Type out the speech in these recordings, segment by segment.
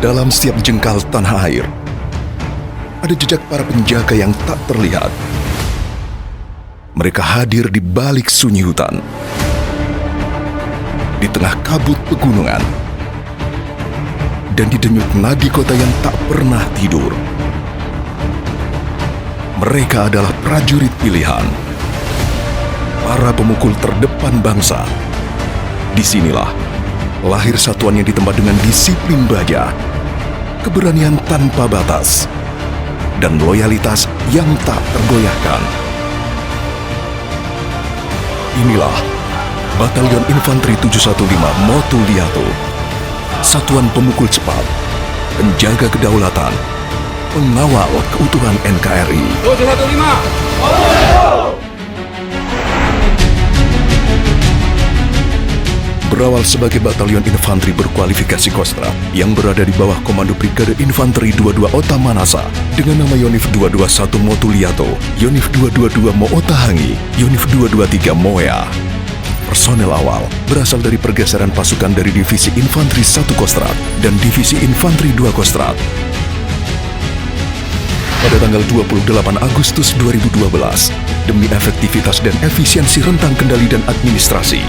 Dalam setiap jengkal tanah air, ada jejak para penjaga yang tak terlihat. Mereka hadir di balik sunyi hutan, di tengah kabut pegunungan, dan di denyut nadi kota yang tak pernah tidur. Mereka adalah prajurit pilihan, para pemukul terdepan bangsa. Disinilah lahir satuan yang ditempa dengan disiplin baja, keberanian tanpa batas, dan loyalitas yang tak tergoyahkan. Inilah Batalion Infanteri 715 Motuliato, satuan pemukul cepat, penjaga kedaulatan, pengawal keutuhan NKRI. 715! Berawal sebagai batalion infanteri berkualifikasi Kostrad yang berada di bawah komando Brigade Infanteri 22 Ota Manasa dengan nama Yonif 221 Motuliato, Yonif 222 Mootahangi, Yonif 223 Moea. Personel awal berasal dari pergeseran pasukan dari Divisi Infanteri 1 Kostrad dan Divisi Infanteri 2 Kostrad. Pada tanggal 28 Agustus 2012, demi efektivitas dan efisiensi rentang kendali dan administrasi,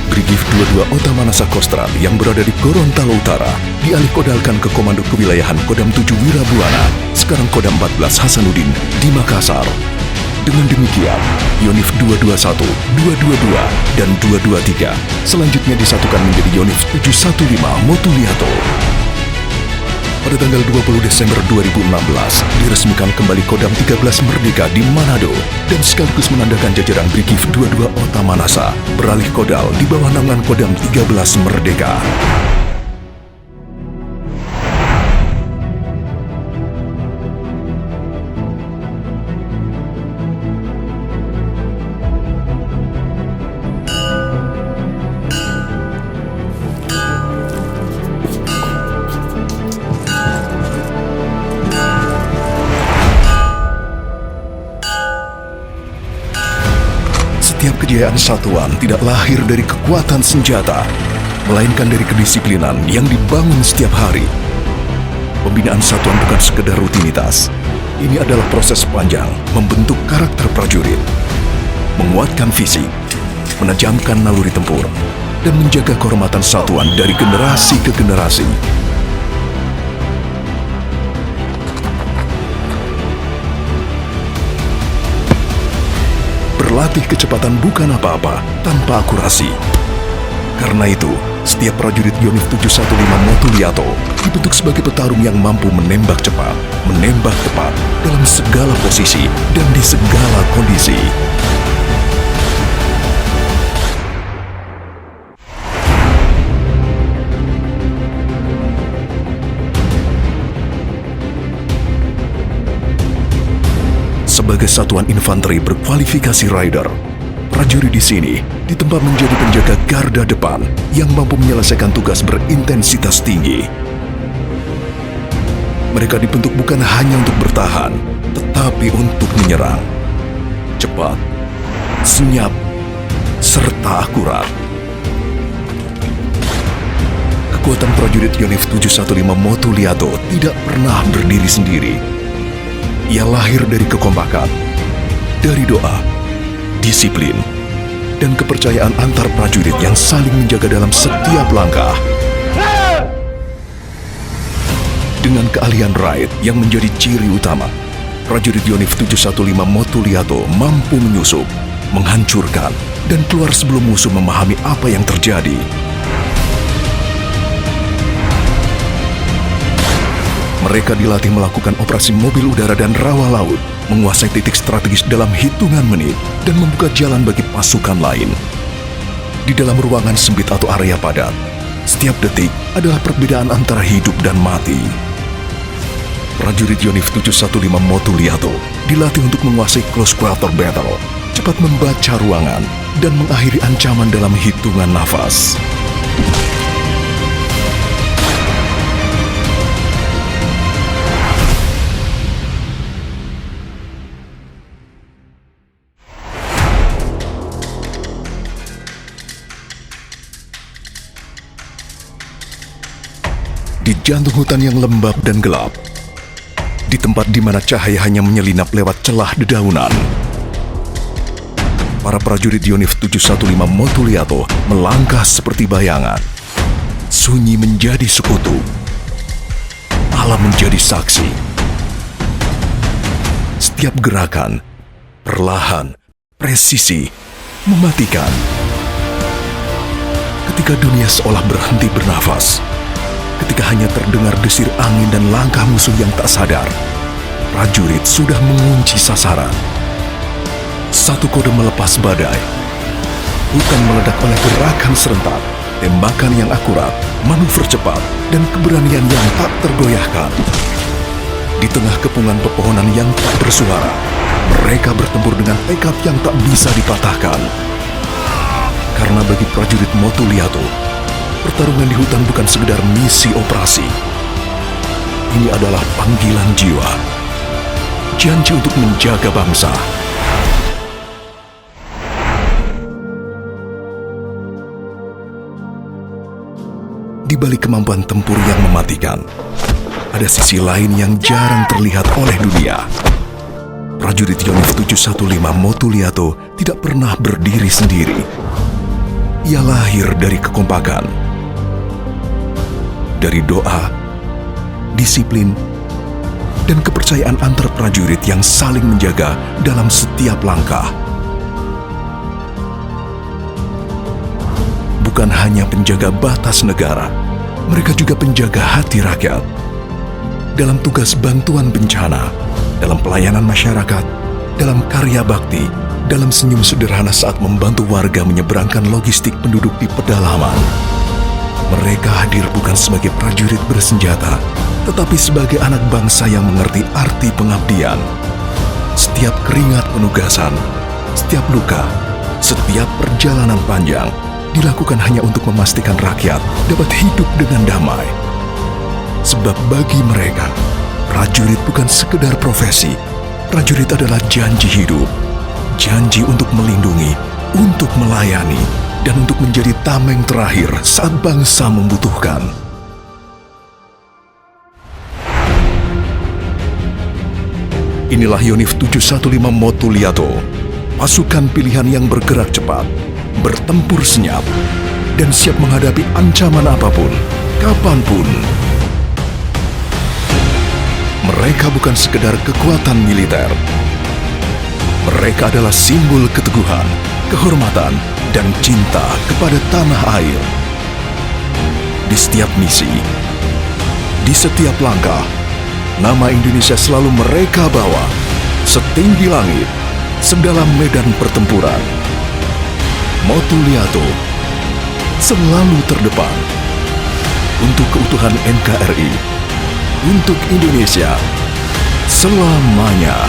Brigif 22 Ota Manasa Kostrad yang berada di Gorontalo Utara dialihkodalkan ke Komando Kewilayahan Kodam 7 Wirabuana, sekarang Kodam 14 Hasanuddin di Makassar. Dengan demikian, Yonif 221, 222, dan 223 selanjutnya disatukan menjadi Yonif 715 Motuliato. Pada tanggal 20 Desember 2016, diresmikan kembali Kodam 13 Merdeka di Manado dan sekaligus menandakan jajaran Brigif 22 Ota Manasa beralih kodal di bawah naungan Kodam 13 Merdeka. Setiap kejayaan satuan tidak lahir dari kekuatan senjata, melainkan dari kedisiplinan yang dibangun setiap hari. Pembinaan satuan bukan sekedar rutinitas. Ini adalah proses panjang membentuk karakter prajurit, menguatkan fisik, menajamkan naluri tempur, dan menjaga kehormatan satuan dari generasi ke generasi. Berlatih kecepatan bukan apa-apa tanpa akurasi. Karena itu, setiap prajurit Yonif 715 Motuliato dibentuk sebagai petarung yang mampu menembak cepat, menembak tepat dalam segala posisi dan di segala kondisi. Sebagai satuan infanteri berkualifikasi Rider, prajurit di sini ditempa menjadi penjaga garda depan yang mampu menyelesaikan tugas berintensitas tinggi. Mereka dibentuk bukan hanya untuk bertahan, tetapi untuk menyerang. Cepat, senyap, serta akurat. Kekuatan prajurit Yonif 715 Motuliato tidak pernah berdiri sendiri. Ia lahir dari kekompakan, dari doa, disiplin, dan kepercayaan antar prajurit yang saling menjaga dalam setiap langkah. Dengan keahlian raid yang menjadi ciri utama, prajurit Yonif 715 Motuliato mampu menyusup, menghancurkan, dan keluar sebelum musuh memahami apa yang terjadi. Mereka dilatih melakukan operasi mobil udara dan rawa laut, menguasai titik strategis dalam hitungan menit, dan membuka jalan bagi pasukan lain. Di dalam ruangan sempit atau area padat, setiap detik adalah perbedaan antara hidup dan mati. Prajurit Yonif 715 Motuliato dilatih untuk menguasai close quarter battle, cepat membaca ruangan, dan mengakhiri ancaman dalam hitungan nafas. di jantung hutan yang lembab dan gelap. Di tempat di mana cahaya hanya menyelinap lewat celah dedaunan. Para prajurit Yonif 715 Motuliato melangkah seperti bayangan. Sunyi menjadi sekutu. Alam menjadi saksi. Setiap gerakan, perlahan, presisi, mematikan. Ketika dunia seolah berhenti bernafas, ketika hanya terdengar desir angin dan langkah musuh yang tak sadar, prajurit sudah mengunci sasaran. Satu kode melepas badai. Hutan meledak oleh gerakan serentak, tembakan yang akurat, manuver cepat, dan keberanian yang tak tergoyahkan. Di tengah kepungan pepohonan yang tak bersuara, mereka bertempur dengan tekad yang tak bisa dipatahkan. Karena bagi prajurit Motuliato, pertarungan di hutan bukan sekedar misi operasi. Ini adalah panggilan jiwa. Janji untuk menjaga bangsa. Di balik kemampuan tempur yang mematikan, ada sisi lain yang jarang terlihat oleh dunia. Prajurit Yonif 715 Motuliato tidak pernah berdiri sendiri. Ia lahir dari kekompakan, dari doa, disiplin, dan kepercayaan antar prajurit yang saling menjaga dalam setiap langkah. Bukan hanya penjaga batas negara, mereka juga penjaga hati rakyat. Dalam tugas bantuan bencana, dalam pelayanan masyarakat, dalam karya bakti, dalam senyum sederhana saat membantu warga menyeberangkan logistik penduduk di pedalaman. Mereka hadir bukan sebagai prajurit bersenjata, tetapi sebagai anak bangsa yang mengerti arti pengabdian. Setiap keringat penugasan, setiap luka, setiap perjalanan panjang dilakukan hanya untuk memastikan rakyat dapat hidup dengan damai. Sebab bagi mereka, prajurit bukan sekedar profesi. Prajurit adalah janji hidup. Janji untuk melindungi, untuk melayani, dan untuk menjadi tameng terakhir saat bangsa membutuhkan. Inilah Yonif 715 Motuliato, pasukan pilihan yang bergerak cepat, bertempur senyap, dan siap menghadapi ancaman apapun, kapanpun. Mereka bukan sekedar kekuatan militer. Mereka adalah simbol keteguhan, kehormatan, dan cinta kepada tanah air. Di setiap misi, di setiap langkah, nama Indonesia selalu mereka bawa, setinggi langit, sedalam medan pertempuran. Motuliato selalu terdepan untuk keutuhan NKRI, untuk Indonesia selamanya.